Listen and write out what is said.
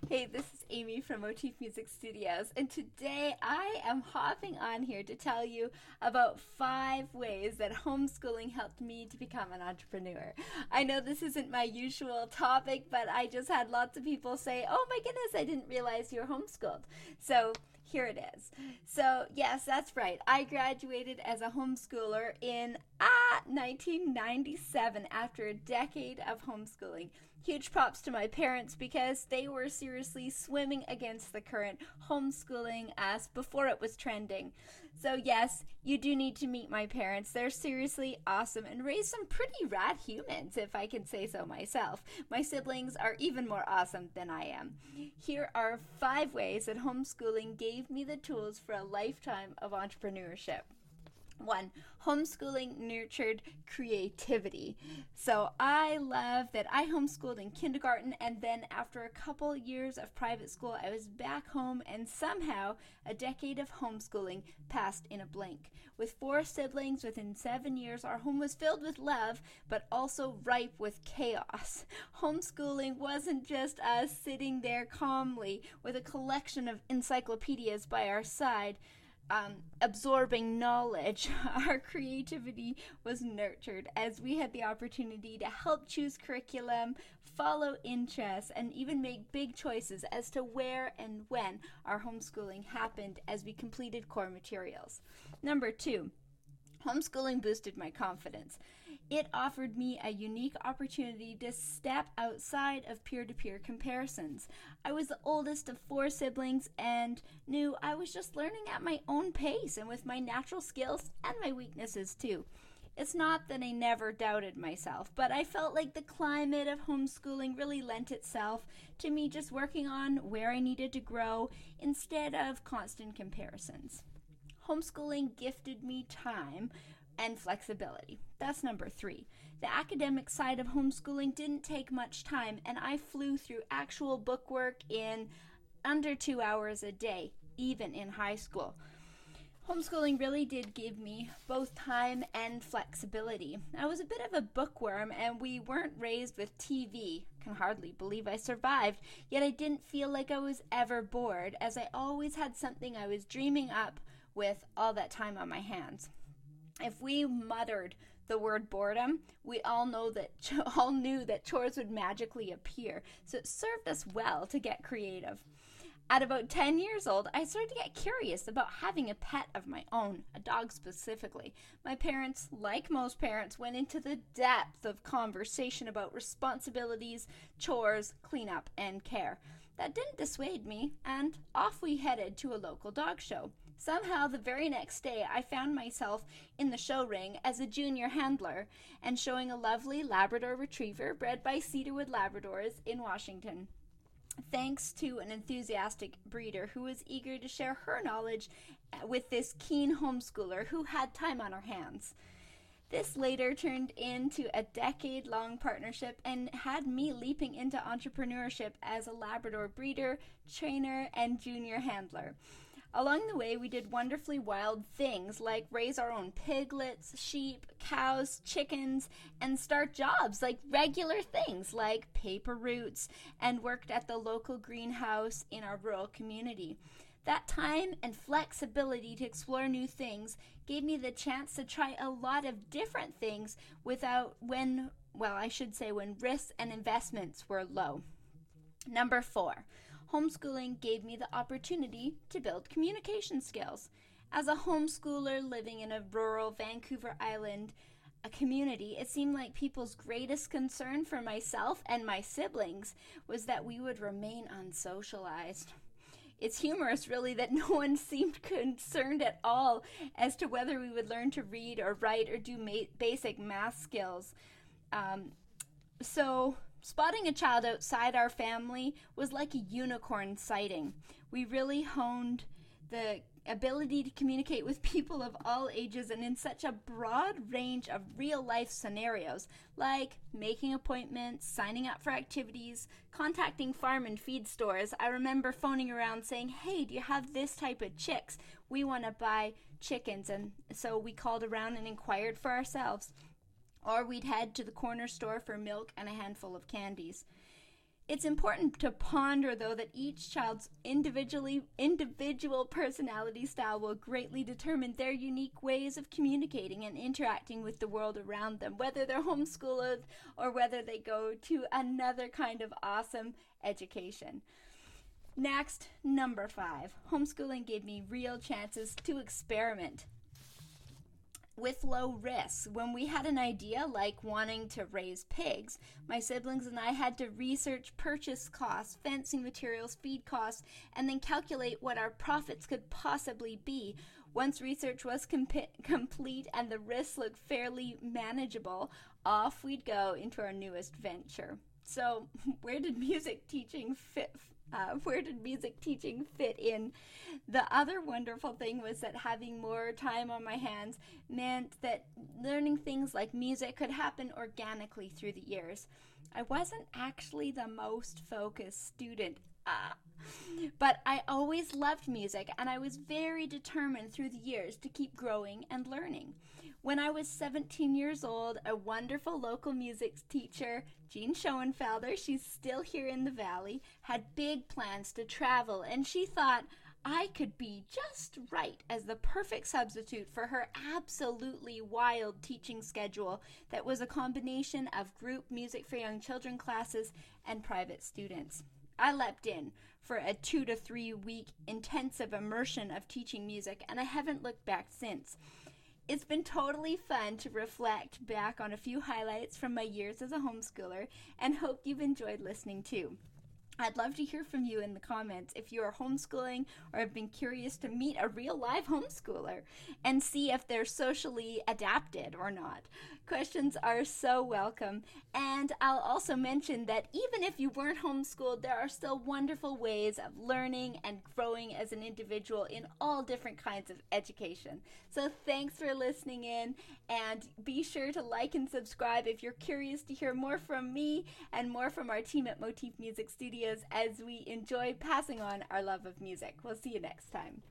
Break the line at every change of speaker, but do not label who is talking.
Hey, this is Amie from Motif Music Studios, and today I am hopping on here to tell you about 5 ways that homeschooling helped me to become an entrepreneur. I know this isn't my usual topic, but I just had lots of people say, "Oh my goodness, I didn't realize you were homeschooled." So here it is. So, yes, that's right. I graduated as a homeschooler in 1997 after a decade of homeschooling. Huge props to my parents because they were seriously swimming against the current, homeschooling us before it was trending. So, yes, you do need to meet my parents. They're seriously awesome and raised some pretty rad humans, if I can say so myself. My siblings are even more awesome than I am. Here are 5 ways that homeschooling gave me the tools for a lifetime of entrepreneurship. One, homeschooling nurtured creativity. So I love that I homeschooled in kindergarten, and then after a couple years of private school, I was back home, and somehow a decade of homeschooling passed in a blink. With 4 siblings within 7 years, our home was filled with love, but also ripe with chaos. Homeschooling wasn't just us sitting there calmly with a collection of encyclopedias by our side, absorbing knowledge. Our creativity was nurtured as we had the opportunity to help choose curriculum, follow interests, and even make big choices as to where and when our homeschooling happened as we completed core materials. Number 2, homeschooling boosted my confidence. It offered me a unique opportunity to step outside of peer-to-peer comparisons. I was the oldest of 4 siblings and knew I was just learning at my own pace and with my natural skills and my weaknesses too. It's not that I never doubted myself, but I felt like the climate of homeschooling really lent itself to me just working on where I needed to grow instead of constant comparisons. Homeschooling gifted me time and flexibility. That's number 3. The academic side of homeschooling didn't take much time, and I flew through actual bookwork in under 2 hours a day, even in high school. Homeschooling really did give me both time and flexibility. I was a bit of a bookworm, and we weren't raised with TV. I can hardly believe I survived, yet I didn't feel like I was ever bored, as I always had something I was dreaming up with all that time on my hands. If we muttered the word boredom, we all knew that chores would magically appear. So it served us well to get creative. At about 10 years old, I started to get curious about having a pet of my own, a dog specifically. My parents, like most parents, went into the depth of conversation about responsibilities, chores, cleanup, and care. That didn't dissuade me, and off we headed to a local dog show. Somehow, the very next day, I found myself in the show ring as a junior handler and showing a lovely Labrador retriever bred by Cedarwood Labradors in Washington, thanks to an enthusiastic breeder who was eager to share her knowledge with this keen homeschooler who had time on her hands. This later turned into a decade-long partnership and had me leaping into entrepreneurship as a Labrador breeder, trainer, and junior handler. Along the way, we did wonderfully wild things like raise our own piglets, sheep, cows, chickens, and start jobs like regular things like paper routes, and worked at the local greenhouse in our rural community. That time and flexibility to explore new things gave me the chance to try a lot of different things when risks and investments were low. Number 4, homeschooling gave me the opportunity to build communication skills. As a homeschooler living in a rural Vancouver Island community, it seemed like people's greatest concern for myself and my siblings was that we would remain unsocialized. It's humorous, really, that no one seemed concerned at all as to whether we would learn to read or write or do basic math skills. So spotting a child outside our family was like a unicorn sighting. We really honed the ability to communicate with people of all ages and in such a broad range of real-life scenarios, like making appointments, signing up for activities, contacting farm and feed stores. I remember phoning around saying, "Hey, do you have this type of chicks? We want to buy chickens." And so we called around and inquired for ourselves. Or we'd head to the corner store for milk and a handful of candies. It's important to ponder, though, that each child's individual personality style will greatly determine their unique ways of communicating and interacting with the world around them, whether they're homeschooled or whether they go to another kind of awesome education. Next, number 5. Homeschooling gave me real chances to experiment with low risks. When we had an idea like wanting to raise pigs, my siblings and I had to research purchase costs, fencing materials, feed costs, and then calculate what our profits could possibly be. Once research was complete and the risks looked fairly manageable, off we'd go into our newest venture. So, where did music teaching fit in? The other wonderful thing was that having more time on my hands meant that learning things like music could happen organically through the years. I wasn't actually the most focused student, but I always loved music, and I was very determined through the years to keep growing and learning. When I was 17 years old, a wonderful local music teacher, Jean Schoenfelder, she's still here in the Valley, had big plans to travel, and she thought I could be just right as the perfect substitute for her absolutely wild teaching schedule that was a combination of group music for young children classes and private students. I leapt in for a 2 to 3 week intensive immersion of teaching music, and I haven't looked back since. It's been totally fun to reflect back on a few highlights from my years as a homeschooler, and hope you've enjoyed listening too. I'd love to hear from you in the comments if you are homeschooling or have been curious to meet a real live homeschooler and see if they're socially adapted or not. Questions are so welcome. And I'll also mention that even if you weren't homeschooled, there are still wonderful ways of learning and growing as an individual in all different kinds of education. So thanks for listening in, and be sure to like and subscribe if you're curious to hear more from me and more from our team at Motif Music Studios as we enjoy passing on our love of music. We'll see you next time.